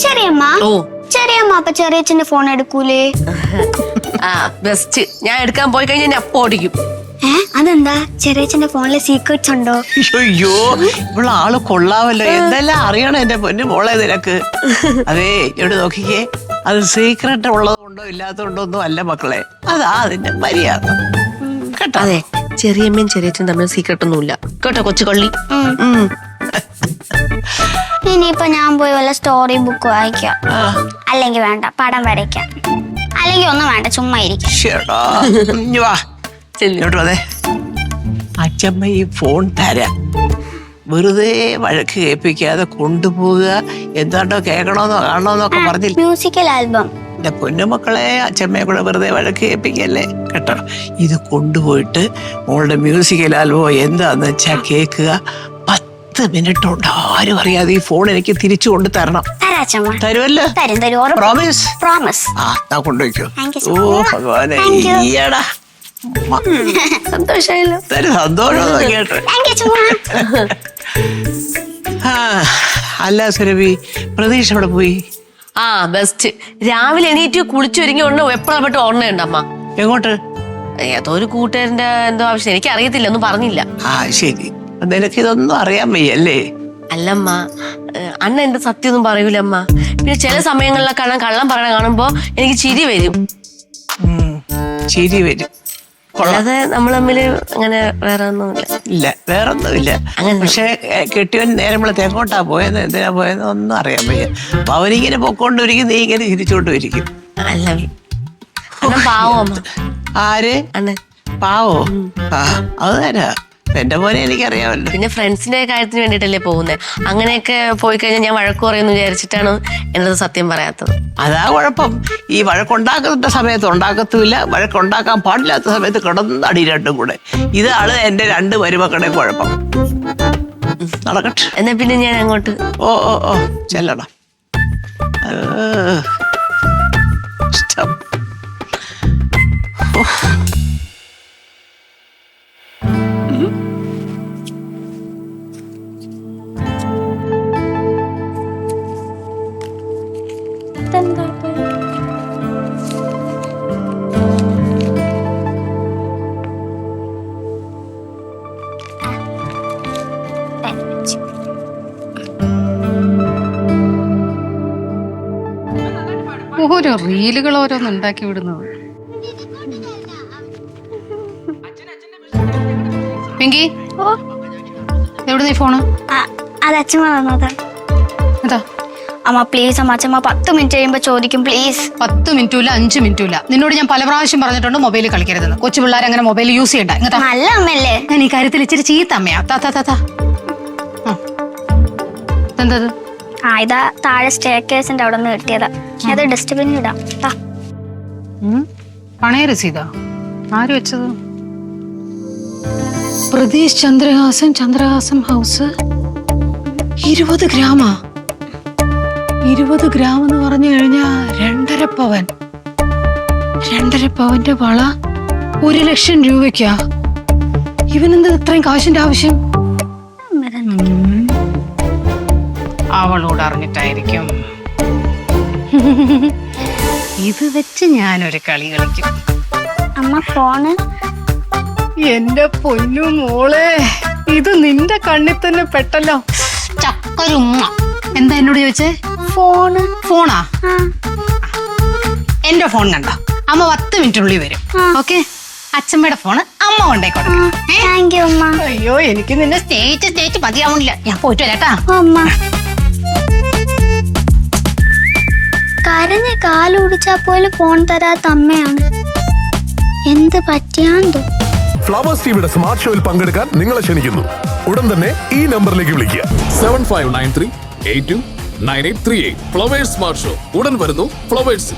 ചെറിയമ്മ ചെറിയമ്മ അപ്പൊ ചെറിയച്ഛന്റെ ഫോൺ എടുക്കൂലേ? ആ ബെസ്റ്റ്. ഞാൻ എടുക്കാൻ പോയി കഴിഞ്ഞാൽ ഞാൻ അപ്പൊ ഓടിക്കും. അതെന്താ? ചെറിയച്ഛന്റെ ഫോണില് സീക്രട്സ് ഉണ്ടോ? അയ്യോ ഇവിടെ ആള് കൊള്ളാമല്ലോ. എന്തെല്ലാം അറിയണം എന്റെ പൊന്നു മോളെ നിനക്ക്. അതേ ഇവിടെ നോക്കിക്കേ, അത് സീക്രട്ട് ഉള്ളതുകൊണ്ടോ ഇല്ലാത്തതുകൊണ്ടോ ഒന്നും അല്ല മക്കളെ, അതാ അതിന്റെ മര്യാദ കേട്ടോ. അതെ, ചെറിയമ്മയും ചെറിയച്ഛനും തമ്മിൽ സീക്രട്ട് ഒന്നുമില്ല കേട്ടോ കൊച്ചു കള്ളി. ഇനിയിപ്പൊ ഞാൻ പോയി വല്ല സ്റ്റോറി ബുക്ക് വായിക്കാം, അല്ലെങ്കിൽ വേണ്ട പടം വരയ്ക്കാം, അല്ലെങ്കിൽ ഒന്നും വേണ്ട ചുമ്മാ ഇരിക്കാം. അതെ അച്ഛമ്മ ഈ ഫോൺ തരാം, വെറുതെ വഴക്ക് കേൾപ്പിക്കാതെ കൊണ്ടുപോവുക. എന്താണ്ടോ കേൾക്കണോന്നോ കാണണോന്നൊക്കെ പറഞ്ഞില്ല. Musical album. എന്റെ പൊന്നുമക്കളെ അച്ഛമ്മയെ കൂടെ വെറുതെ വഴക്ക് കേൾപ്പിക്കല്ലേ കേട്ടോ. ഇത് കൊണ്ടുപോയിട്ട് മോളുടെ മ്യൂസിക്കൽ ആൽബം എന്താന്ന് വെച്ചാ കേൾക്കുക. 10 മിനിറ്റ് കൊണ്ട് ആരും അറിയാതെ ഈ ഫോൺ എനിക്ക് തിരിച്ചു കൊണ്ട് തരണം. തരുമല്ലോ? പ്രോമിസ്? പ്രോമിസ്. ആ കൊണ്ടുപോയിക്കോ. ഓ ഭഗവാനെ, ഈയടാ സന്തോഷമായല്ലോ. സന്തോഷം കേട്ടോ. അല്ല സുരഭി, പ്രതീക്ഷ അവിടെ പോയി? ആ ബെസ്റ്റ്. രാവിലെ എണീറ്റ് കുളിച്ചൊരുങ്ങി ഉടനെ എപ്പോഴാ പെട്ട് ഓർമ്മയുണ്ട് അമ്മ. എങ്ങോട്ട്? ഏതോ ഒരു കൂട്ടുകാരന്റെ എന്തോ ആവശ്യം, എനിക്ക് അറിയത്തില്ല, ഒന്നും പറഞ്ഞില്ല. ആ ശരി, നിനക്ക് ഇതൊന്നും അറിയാൻ വയ്യല്ലേ? അല്ലമ്മ, അണ്ണ എന്റെ സത്യം ഒന്നും പറയൂലമ്മ. പിന്നെ ചില സമയങ്ങളിലൊക്കെ അണ്ണൻ കള്ളം പറയണ കാണുമ്പോ എനിക്ക് ചിരി വരും. ചിരി വരും. അല്ലാതെ നമ്മൾ തമ്മില് അങ്ങനെ വേറെ ഒന്നുമില്ല. ഇല്ല, വേറൊന്നുമില്ല. പക്ഷെ കെട്ടിയവൻ നേരം വിളത്ത് എങ്ങോട്ടാ പോയെന്ന് എന്തിനാ പോയെന്ന് ഒന്നും അറിയാൻ വയ്യ. അപ്പൊ അവനിങ്ങനെ പൊക്കോണ്ടിരിക്കും, നീ ഇങ്ങനെ ചിരിച്ചോണ്ടിരിക്കും. അല്ല അണ്ണൻ പാവോ അമ്മ. ആര്? അണ്ണൻ പാവോ? ആ അത് തരാ. എന്റെ മോനെ എനിക്കറിയാമല്ലോ. പിന്നെ ഫ്രണ്ട്സിന്റെ കാര്യത്തിന് വേണ്ടിട്ടല്ലേ പോകുന്നത്. അങ്ങനെയൊക്കെ പോയി കഴിഞ്ഞാൽ ഞാൻ വഴക്ക് പറയുമെന്ന് വിചാരിച്ചിട്ടാണ് എന്നോട് സത്യം പറയാത്തത്. അതാ കുഴപ്പം. ഈ വഴക്കുണ്ടാക്കുന്ന സമയത്ത് ഉണ്ടാക്കത്തുമില്ല, വഴക്കുണ്ടാക്കാൻ പാടില്ലാത്ത സമയത്ത് കിടന്നടി രണ്ടും കൂടെ. ഇതാണ് എന്റെ 2 മരുമക്കളുടെ കുഴപ്പം. നടക്കട്ടെ. എന്നാ പിന്നെ ഞാൻ അങ്ങോട്ട്. ഓ ഓ ഓ ചെല്ലണം. ഇഷ്ടം. ഓരോ റീലുകൾ ഓരോന്ന് ഉണ്ടാക്കി വിടുന്നത്. പിങ്കി, എവിടെ നീ ഫോണ്? അത് അച്ഛമ്മ തന്നതാ. എന്താ അമ്മ പ്ലീസ് അമ്മ, അച്ഛമ്മ 10 മിനിറ്റ് കഴിയുമ്പോ ചോദിക്കും പ്ലീസ്. 10 മിനിറ്റുമില്ല 5 മിനിറ്റുമില്ല. നിന്നോട് ഞാൻ പല പ്രാവശ്യം പറഞ്ഞിട്ടുണ്ട് മൊബൈൽ കളിക്കരുതെന്ന്. കൊച്ചു പിള്ളേർ അങ്ങനെ മൊബൈൽ യൂസ് ചെയ്യണ്ട. നല്ല അമ്മയല്ലേ? ഞാൻ ഈ കാര്യത്തിൽ ഇച്ചിരി ചീത്ത അമ്മയാ. എന്താ ഇതാ താഴെ സ്റ്റെയർകേസിന്റെ അവിടെ നിന്ന് കിട്ടിയതാ. അത് ഡസ്റ്റ്ബിന്നിൽ ഇടാം. പണയ രസീതാ? ആര് വെച്ചത്? പ്രതീഷ് ചന്ദ്രഹാസം ഹൗസ്. 20 ഗ്രാമാ? 20 ഗ്രാം എന്ന് പറഞ്ഞു കഴിഞ്ഞാ 2.5 പവൻ. 2.5 പവന്റെ വള 1 ലക്ഷം രൂപയ്ക്കാ. ഇവനെന്താ ഇത്രയും കാശിന്റെ ആവശ്യം? അവളോട് അറിഞ്ഞിട്ടായിരിക്കും. ഇത് വെച്ച് ഞാനൊരു കളി കളിക്കും. അമ്മ ഫോണ്. എന്റെ പൊന്നു മോളെ, ഇത് നിന്റെ കണ്ണിൽ തന്നെ പെട്ടല്ലോ. ചക്കരുമ്മ. എന്താ എന്നോട് ചോദിച്ചേ? ഫോണ്. ഫോണാ? എന്റെ ഫോൺ കണ്ടോ? അമ്മ 10 മിനിറ്റിനുള്ളിൽ വരും. ഓക്കെ? അച്ഛമ്മയുടെ ഫോണ് അമ്മ കൊണ്ടേക്കോട്ടെ. അയ്യോ, എനിക്ക് നിന്നെ സ്റ്റേറ്റ് മതിയാവണില്ല. ഞാൻ പോയിട്ട് വരാട്ടാ. അമ്മ കരഞ്ഞ് കാലുടിച്ചാ പോലും ഫോൺ തരാത്ത അമ്മയാണ്. എന്ത് പറ്റിയാന്തോ. ഫ്ലവേഴ്സ് ടിവിയുടെ സ്മാർട്ട് ഷോയിൽ പങ്കെടുക്കാൻ നിങ്ങളെ ക്ഷണിക്കുന്നു. ഉടൻ തന്നെ ഈ നമ്പറിലേക്ക് വിളിക്കുക. 7593829838. ഫ്ലവേഴ്സ് സ്മാർട്ട് ഷോ ഉടൻ വരുന്നു ഫ്ലവേഴ്സ്.